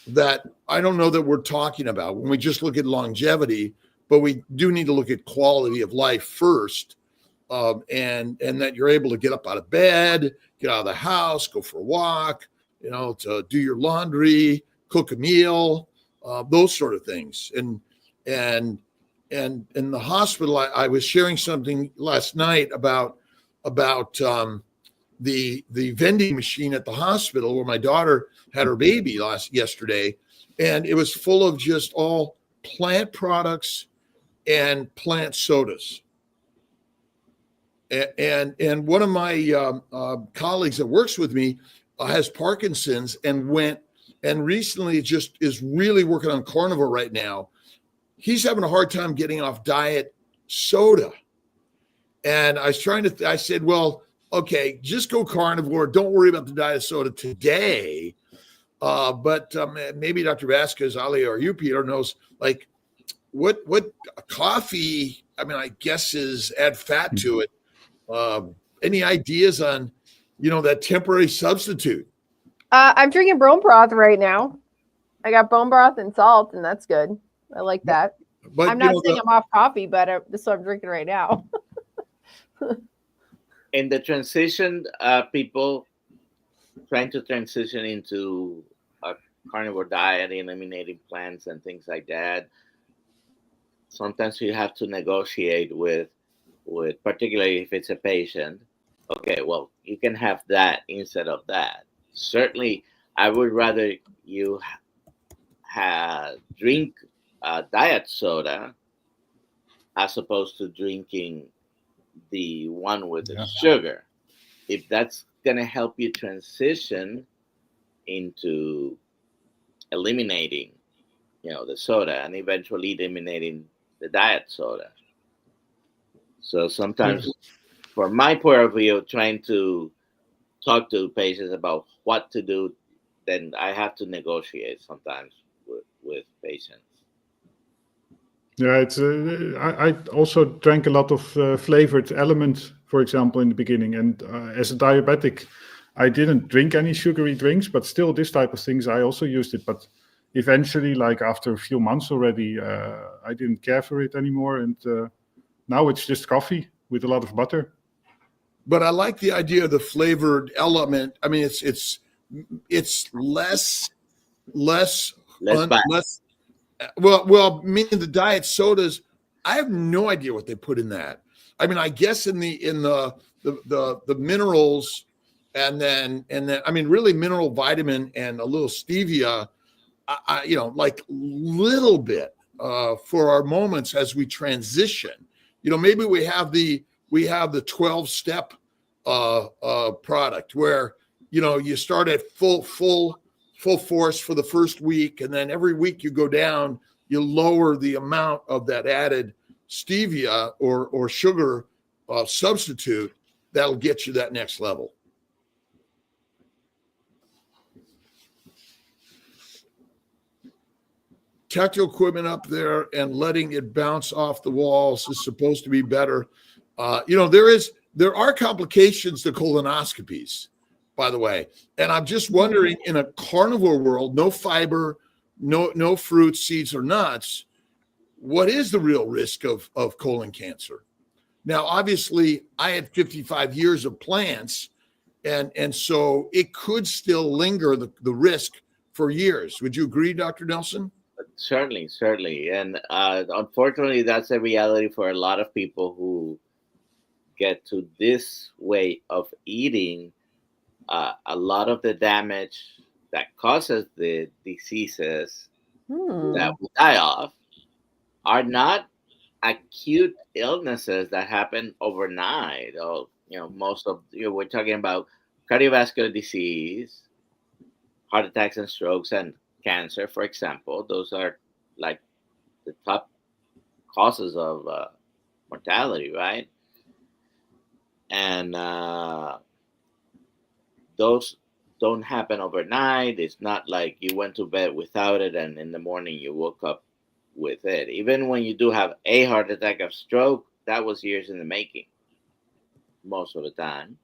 that I don't know that we're talking about when we just look at longevity, but we do need to look at quality of life first, and that you're able to get up out of bed, get out of the house, go for a walk, to do your laundry, cook a meal, those sort of things. And in the hospital, I was sharing something last night about the vending machine at the hospital where my daughter had her baby yesterday, and it was full of just all plant products and plant sodas. And one of my colleagues that works with me has Parkinson's and recently just is really working on carnivore right now. He's having a hard time getting off diet soda. And I was I said, well, okay, just go carnivore. Don't worry about the diet soda today. But maybe Dr. Vasquez, Ali, or you, Peter, knows like what coffee, I mean, I guess is add fat to it. Any ideas on, that temporary substitute? I'm drinking bone broth right now. I got bone broth and salt, and that's good. I like that. But I'm not saying I'm off coffee, but this is what I'm drinking right now. In the transition, people trying to transition into a carnivore diet, eliminating plants and things like that, sometimes you have to negotiate with particularly if it's a patient. Okay, well, you can have that instead of that. Certainly, I would rather you drink diet soda as opposed to drinking the one with the sugar. If that's going to help you transition into eliminating, the soda, and eventually eliminating the diet soda. So sometimes, from my point of view, trying to talk to patients about what to do, then I have to negotiate sometimes with patients. Yeah, it's. I also drank a lot of flavored elements, for example, in the beginning. And as a diabetic, I didn't drink any sugary drinks, but still, this type of things I also used it. But eventually, like after a few months already, I didn't care for it anymore, and now it's just coffee with a lot of butter. But I like the idea of the flavored element. I mean, it's less Bad. less. Well, meaning the diet sodas, I have no idea what they put in that. I mean, I guess in the minerals, and then I mean, really mineral vitamin and a little stevia, like little bit for our moments as we transition. Maybe we have the 12-step product where you start at full force for the first week, and then every week you go down, you lower the amount of that added stevia or sugar substitute that'll get you that next level. Tactile equipment up there and letting it bounce off the walls is supposed to be better. There are complications to colonoscopies, by the way. And I'm just wondering, in a carnivore world, no fiber, no fruits, seeds, or nuts, what is the real risk of colon cancer? Now, obviously, I had 55 years of plants, and so it could still linger the risk for years. Would you agree, Dr. Nelson? Certainly. And unfortunately, that's a reality for a lot of people who get to this way of eating. A lot of the damage that causes the diseases that we die of are not acute illnesses that happen overnight. Or, most of, we're talking about cardiovascular disease, heart attacks and strokes, and cancer, for example. Those are like the top causes of mortality, right? And those don't happen overnight. It's not like you went to bed without it and in the morning you woke up with it. Even when you do have a heart attack or stroke, that was years in the making most of the time.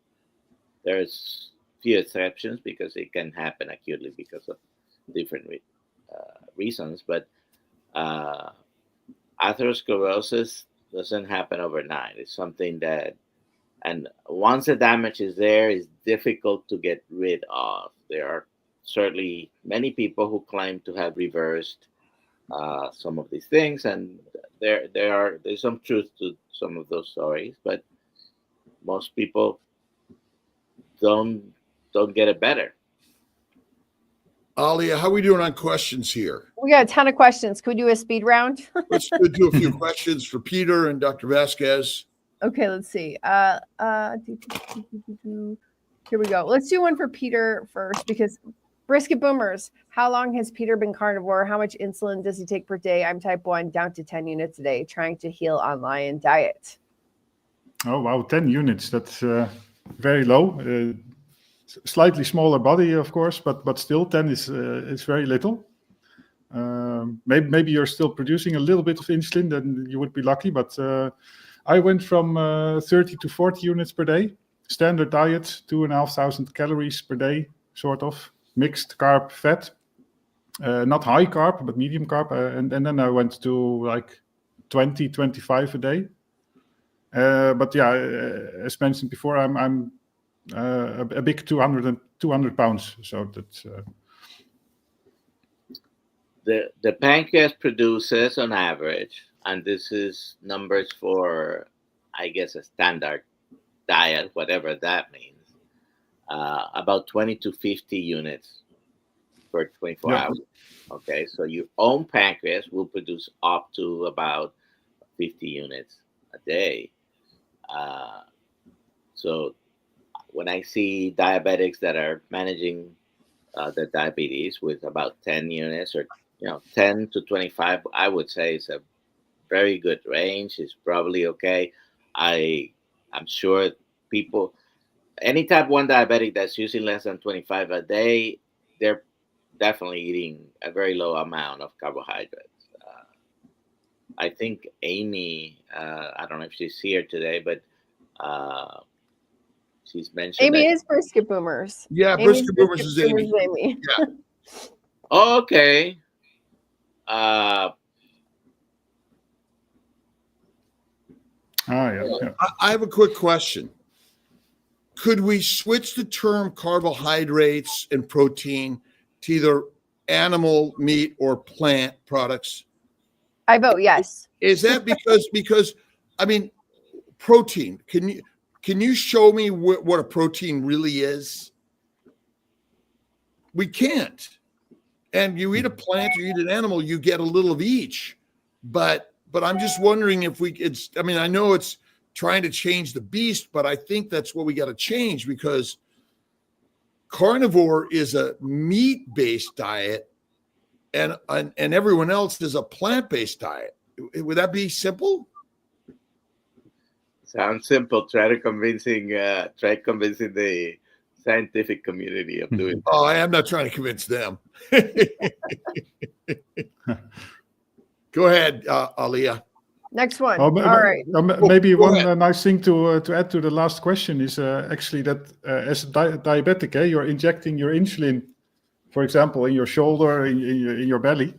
There's few exceptions because it can happen acutely because of different reasons, but atherosclerosis doesn't happen overnight. It's something that, and once the damage is there, it's difficult to get rid of. There are certainly many people who claim to have reversed some of these things, and there's some truth to some of those stories, but most people don't get it better. Alia, how are we doing on questions here? We got a ton of questions. Could we do a speed round? Let's do a few questions for Peter and Dr. Vasquez. Okay, let's see. Here we go. Let's do one for Peter first, because Brisket Boomers, how long has Peter been carnivore? How much insulin does he take per day? I'm type 1, down to 10 units a day, trying to heal on lion diet. Oh, wow, 10 units. That's very low. Slightly smaller body, of course, but still 10 is very little. Maybe you're still producing a little bit of insulin, then you would be lucky. But I went from 30 to 40 units per day. Standard diet, 2,500 calories per day, sort of. Mixed carb, fat. Not high carb, but medium carb. And then I went to like 20, 25 a day. But yeah, as mentioned before, I'm a big 200 pounds. So that's... The pancreas produces on average, and this is numbers for, I guess, a standard diet, whatever that means, about 20 to 50 units per 24 hours. Okay, so your own pancreas will produce up to about 50 units a day. So when I see diabetics that are managing their diabetes with about 10 units or 10 to 25, I would say it's a very good range. It's probably okay. I'm sure people, any type 1 diabetic that's using less than 25 a day, they're definitely eating a very low amount of carbohydrates. I think Amy, I don't know if she's here today, but she's mentioned Amy that. is Brisket Boomers. Yeah, Amy's Brisket Boomers is Amy. Amy. Yeah. Oh, okay. Yeah. I have a quick question. Could we switch the term carbohydrates and protein to either animal meat or plant products? I vote yes. Is that because I mean, protein? Can you show me what a protein really is? We can't. And you eat a plant, you eat an animal, you get a little of each. But I'm just wondering if I know it's trying to change the beast, but I think that's what we got to change, because carnivore is a meat-based diet and everyone else is a plant-based diet. Would that be simple? Sounds simple. Try convincing the scientific community of doing that. Oh, I am not trying to convince them. Go ahead, Aliyah. Next one. All right. Maybe one nice thing to add to the last question is actually that as a diabetic, you're injecting your insulin, for example, in your shoulder, in your belly.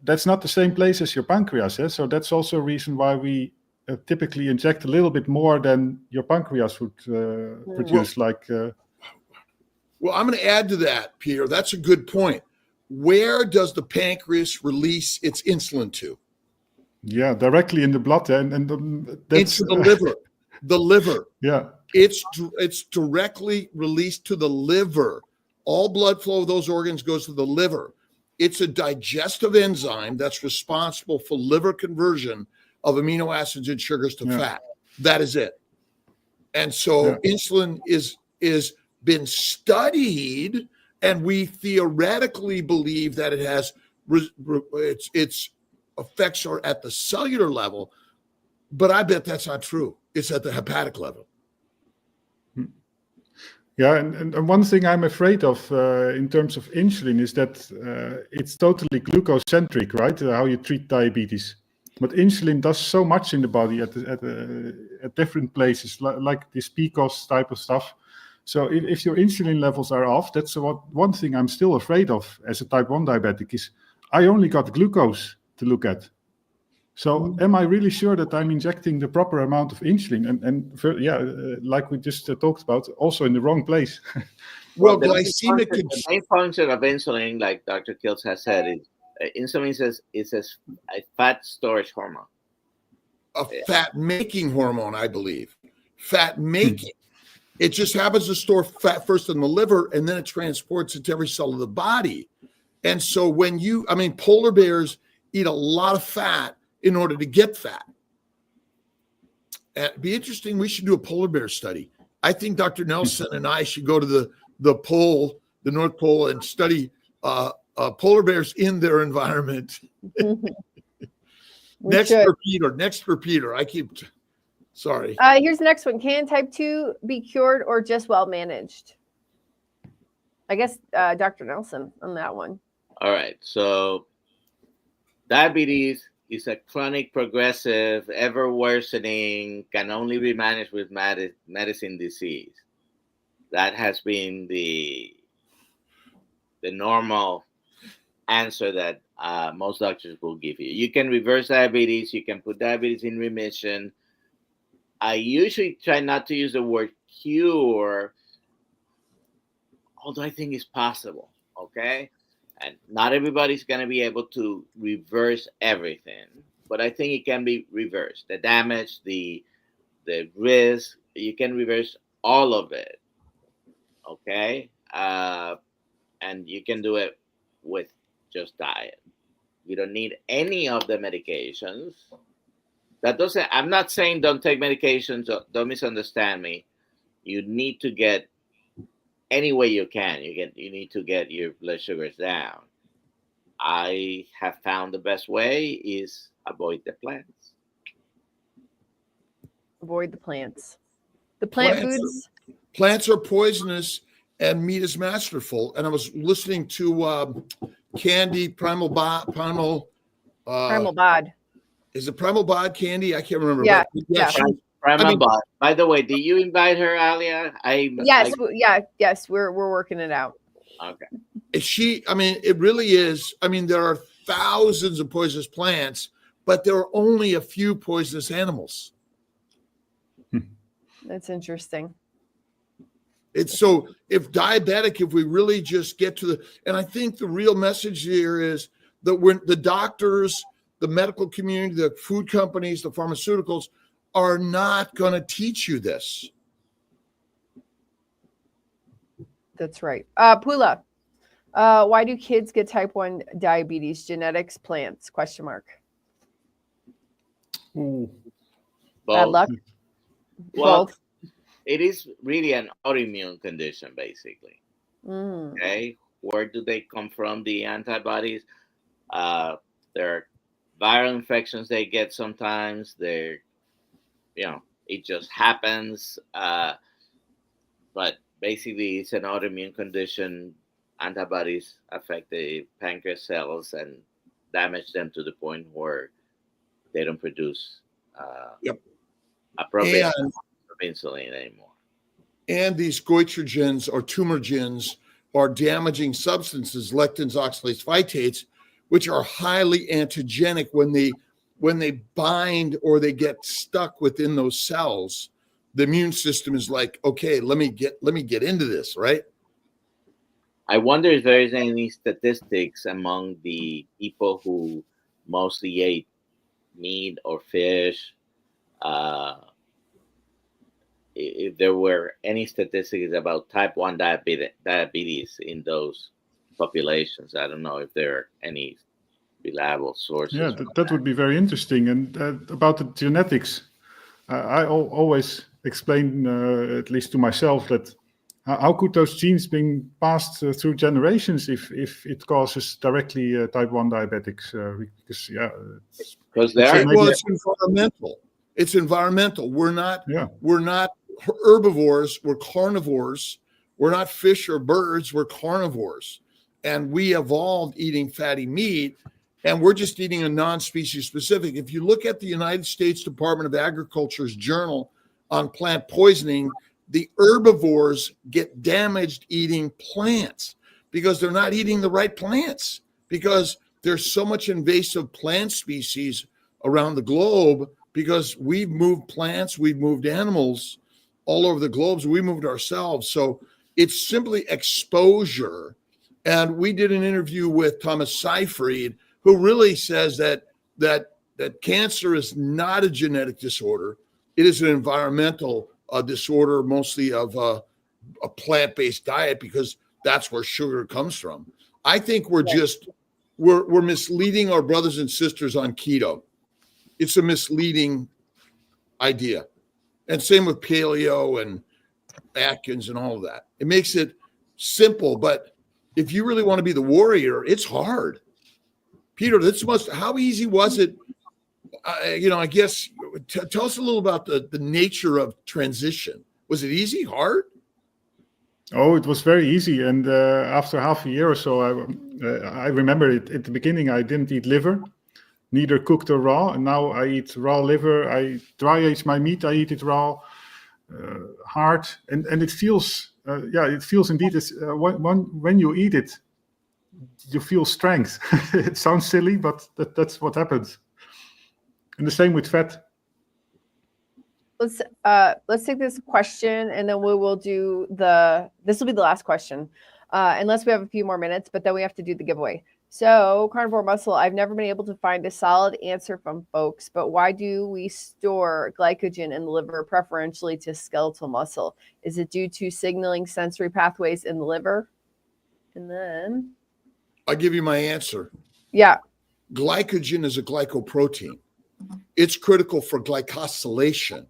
That's not the same place as your pancreas. So that's also a reason why we typically inject a little bit more than your pancreas would produce. Well, I'm going to add to that, Peter. That's a good point. Where does the pancreas release its insulin to? Yeah, directly in the blood, and that's into the liver. The liver. Yeah, it's directly released to the liver. All blood flow of those organs goes to the liver. It's a digestive enzyme that's responsible for liver conversion of amino acids and sugars to fat. That is it. And so insulin is been studied, and we theoretically believe that it has its effects are at the cellular level, but I bet that's not true. It's at the hepatic level. Yeah, and one thing I'm afraid of in terms of insulin is that it's totally glucose-centric, right? How you treat diabetes. But insulin does so much in the body at different places, like this PCOS type of stuff. So if your insulin levels are off, that's one thing I'm still afraid of as a type 1 diabetic is I only got glucose to look at. So am I really sure that I'm injecting the proper amount of insulin? Like we just talked about, also in the wrong place. Well, the glycemic main function of insulin, like Dr. Kiltz has said, is insulin is a fat storage hormone. A fat-making hormone, I believe. Fat-making. It just happens to store fat first in the liver, and then it transports it to every cell of the body. And so polar bears eat a lot of fat in order to get fat. It'd be interesting. We should do a polar bear study. I think Dr. Nelson and I should go to the pole, the North Pole, and study polar bears in their environment. Next for Peter. Sorry. Here's the next one. Can type 2 be cured or just well managed? I guess Dr. Nelson on that one. All right. So diabetes is a chronic, progressive, ever worsening, can only be managed with medicine disease. That has been the normal answer that most doctors will give you. You can reverse diabetes. You can put diabetes in remission. I usually try not to use the word cure, although I think it's possible, okay? And not everybody's going to be able to reverse everything, but I think it can be reversed. The damage, the risk, you can reverse all of it, okay? And you can do it with just diet. You don't need any of the medications. I'm not saying don't take medications, don't misunderstand me. you need to get any way you can. You need to get your blood sugars down. I have found the best way is avoid the plants. Avoid the plants. The plant foods. Plants are poisonous and meat is masterful. And I was listening to Candy Primal Bod. Is it Primal Bod Candy? I can't remember. Yeah. But Yeah. Primal Bod. By the way, did you invite her, Alia? Yes, we're working it out. Okay. It really is. I mean, there are thousands of poisonous plants, but there are only a few poisonous animals. That's interesting. It's so if we really just get to and I think the real message here is that when the doctors, the medical community, the food companies, the pharmaceuticals are not going to teach you this. That's right. Pula, why do kids get type 1 diabetes? Genetics, plants? ? Ooh. Bad luck. Well, Both. it is really an autoimmune condition, basically. Okay, where do they come from? The antibodies. There are viral infections they get sometimes. It just happens. But basically, it's an autoimmune condition. Antibodies affect the pancreas cells and damage them to the point where they don't produce appropriate insulin anymore. And these goitrogens or tumorigens are damaging substances, lectins, oxalates, phytates, which are highly antigenic when they bind or they get stuck within those cells. The immune system is like, okay, let me get into this, right? I wonder if there is any statistics among the people who mostly ate meat or fish. If there were any statistics about type 1 diabetes in those populations. I don't know if there are any reliable sources. Yeah, that would be very interesting. And about the genetics, I always explain, at least to myself, that how could those genes being passed through generations if it causes directly type 1 diabetics? Because it's environmental. It's environmental. We're not herbivores. We're carnivores. We're not fish or birds. We're carnivores, and we evolved eating fatty meat. And we're just eating a non-species specific. If you look at the United States Department of Agriculture's journal on plant poisoning, the herbivores get damaged eating plants because they're not eating the right plants, because there's so much invasive plant species around the globe, because we've moved plants, we've moved animals all over the globe, so we moved ourselves. So it's simply exposure. And we did an interview with Thomas Seyfried, who really says that cancer is not a genetic disorder. It is an environmental disorder, mostly of a plant-based diet, because that's where sugar comes from. I think we're misleading our brothers and sisters on keto. It's a misleading idea. And same with paleo and Atkins and all of that. It makes it simple, but if you really want to be the warrior, it's hard. Peter, how easy was it? I guess, tell us a little about the nature of transition. Was it easy, hard? Oh, it was very easy. And after half a year or so, I remember it at the beginning, I didn't eat liver, neither cooked or raw. And now I eat raw liver. I dry age my meat. I eat it raw, hard. And it feels, it feels indeed, when you eat it, you feel strength. It sounds silly, but that's what happens. And the same with fat. Let's take this question, and then we will do this will be the last question, unless we have a few more minutes, but then we have to do the giveaway. So, Carnivore Muscle, I've never been able to find a solid answer from folks, but why do we store glycogen in the liver preferentially to skeletal muscle? Is it due to signaling sensory pathways in the liver? And then I'll give you my answer. Yeah. Glycogen is a glycoprotein. It's critical for glycosylation.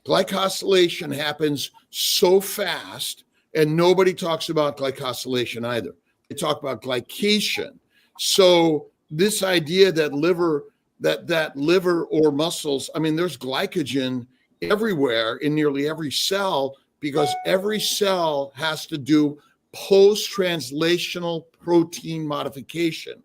Glycosylation happens so fast, and nobody talks about glycosylation either. They talk about glycation. So this idea that liver or muscles, I mean, there's glycogen everywhere in nearly every cell, because every cell has to do post-translational protein modification.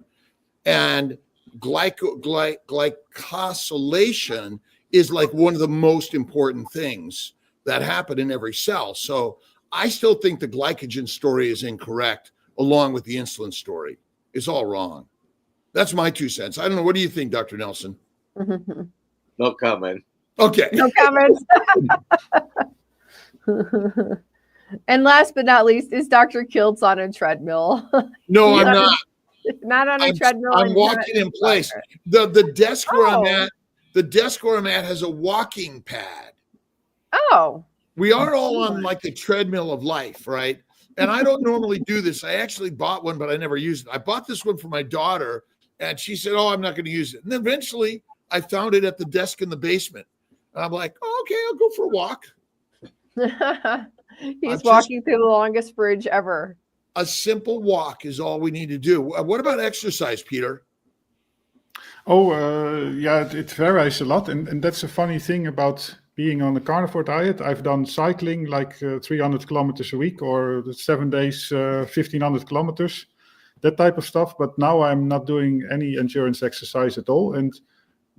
And glycosylation is like one of the most important things that happen in every cell. So I still think the glycogen story is incorrect, along with the insulin story. It's all wrong. That's my 2 cents. I don't know. What do you think, Dr. Nelson? No comment. Okay. No comments. And last but not least, is Dr. Kiltz on a treadmill? No, I'm not. Not on a treadmill. I'm walking in place. The desk where I'm at, has a walking pad. Oh. We are all on like the treadmill of life, right? And I don't normally do this. I actually bought one, but I never used it. I bought this one for my daughter, and she said, "Oh, I'm not going to use it." And then eventually I found it at the desk in the basement. And I'm like, "Oh, okay, I'll go for a walk." He's walking through the longest bridge ever. A simple walk is all we need to do. What about exercise, Peter? It varies a lot. And that's a funny thing about being on a carnivore diet. I've done cycling like 300 kilometers a week, or 7 days, 1,500 kilometers, that type of stuff. But now I'm not doing any endurance exercise at all. And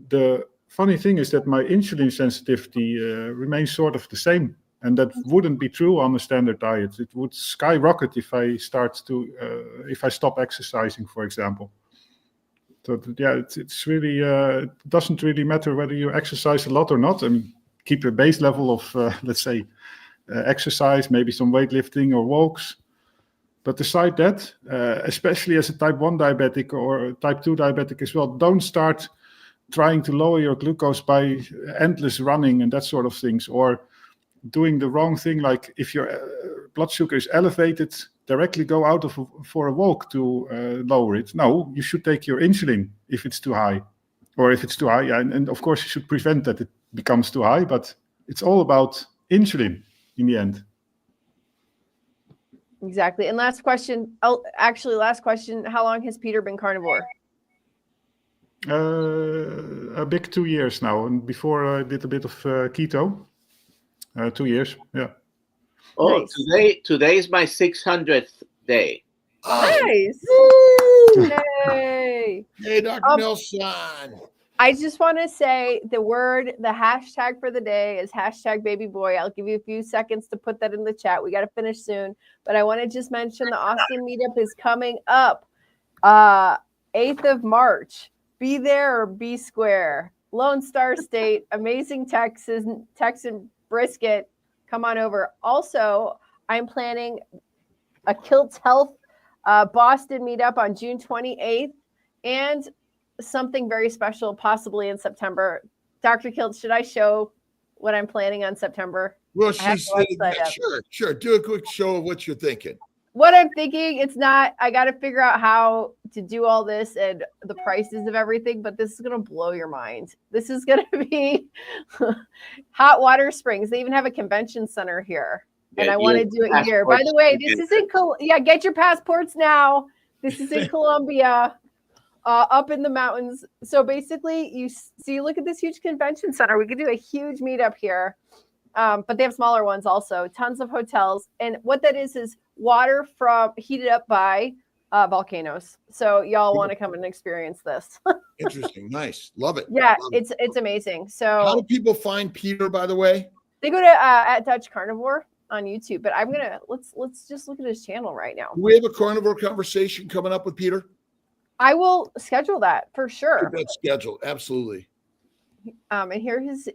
the funny thing is that my insulin sensitivity remains sort of the same. And that wouldn't be true on a standard diet. It would skyrocket if I stop exercising, for example. So it's really it doesn't really matter whether you exercise a lot or not. I mean, keep a base level of let's say exercise, maybe some weightlifting or walks. But aside that, especially as a type 1 diabetic or a type 2 diabetic as well, don't start trying to lower your glucose by endless running and that sort of things, or doing the wrong thing, like if your blood sugar is elevated, directly go out for a walk to lower it. No, you should take your insulin if it's too high, or if it's too high, and of course you should prevent that it becomes too high, but it's all about insulin in the end. Exactly. And last question, how long has Peter been carnivore? A big 2 years now, and before I did a bit of keto. 2 years, yeah. Oh, nice. Today is my 600th day. Nice. Yay. Hey, Dr. Nelson. I just want to say the hashtag for the day is #babyboy. I'll give you a few seconds to put that in the chat. We got to finish soon, but I want to just mention the Austin meetup is coming up 8th of March. Be there or be square. Lone Star State, amazing Texan brisket. Come on over. Also, I'm planning a Kiltz Health Boston meetup on June 28th and something very special possibly in September. Dr. Kiltz, should I show what I'm planning on September? Well, sure. Do a quick show of what you're thinking. What I'm thinking, I got to figure out how to do all this and the prices of everything, but this is going to blow your mind. This is going to be hot water springs. They even have a convention center here, and I want to do it here. By the way, this is get your passports now. This is in Colombia, up in the mountains. So basically you look at this huge convention center. We could do a huge meetup here. But they have smaller ones also, tons of hotels. And what that is water heated up by volcanoes. So y'all want to come and experience this. Interesting. Nice. Love it. Yeah, it's amazing. So how do people find Peter, by the way? They go to at Dutch Carnivore on YouTube, but let's just look at his channel right now. Do we have a carnivore conversation coming up with Peter? I will schedule that for sure. That's scheduled. Absolutely. And here is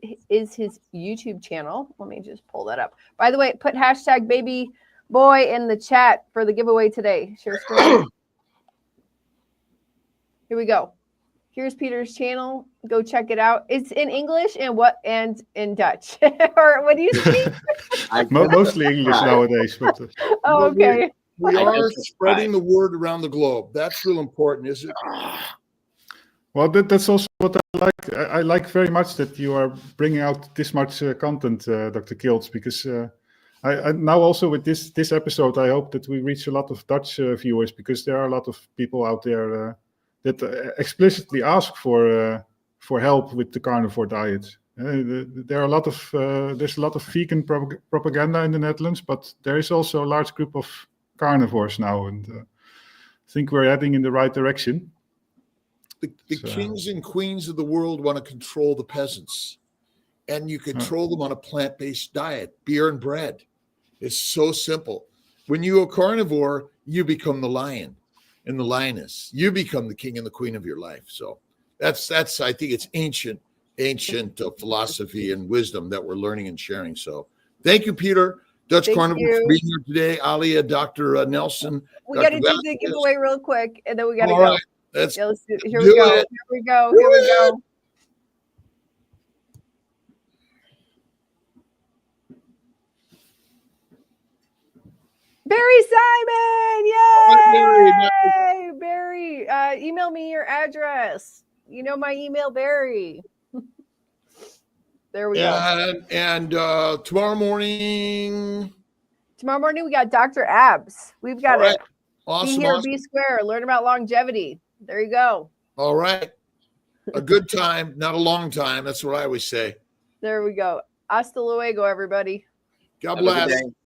his YouTube channel. Let me just pull that up. By the way, put #babyboy in the chat for the giveaway today. Share screen. Here we go. Here's Peter's channel. Go check it out. It's in English and in Dutch. Or what do you speak? Mostly English nowadays. But, oh, okay. We are spreading the word around the globe. That's real important, isn't it? Well, that's also what I like. I like very much that you are bringing out this much content, Dr. Kiltz, because I now also with this episode, I hope that we reach a lot of Dutch viewers, because there are a lot of people out there that explicitly ask for help with the carnivore diet. There are a lot of there's a lot of vegan propaganda in the Netherlands, but there is also a large group of carnivores now, and I think we're heading in the right direction. The kings and queens of the world want to control the peasants, and you control them on a plant-based diet, beer and bread. It's so simple. When you go carnivore, you become the lion and the lioness. You become the king and the queen of your life. So that's I think it's ancient philosophy and wisdom that we're learning and sharing. So thank you, Peter. Dutch Thank Carnivore you. for being here today. Alia, Dr. Nelson. We got to Dr. do the giveaway real quick, and then we got to All go. right. Let's Yeah, let's do it. Here do we go. it. Here we go. Here we go. Barry Simon! Yay! Barry, email me your address. You know my email, Barry. There we go. And tomorrow morning. Tomorrow morning, we got Dr. Abs. We've got All right. it. Awesome. Be here, Awesome. be square. Learn about longevity. There you go. All right. A good time, not a long time. That's what I always say. There we go. Hasta luego, everybody. God Have a good bless. day.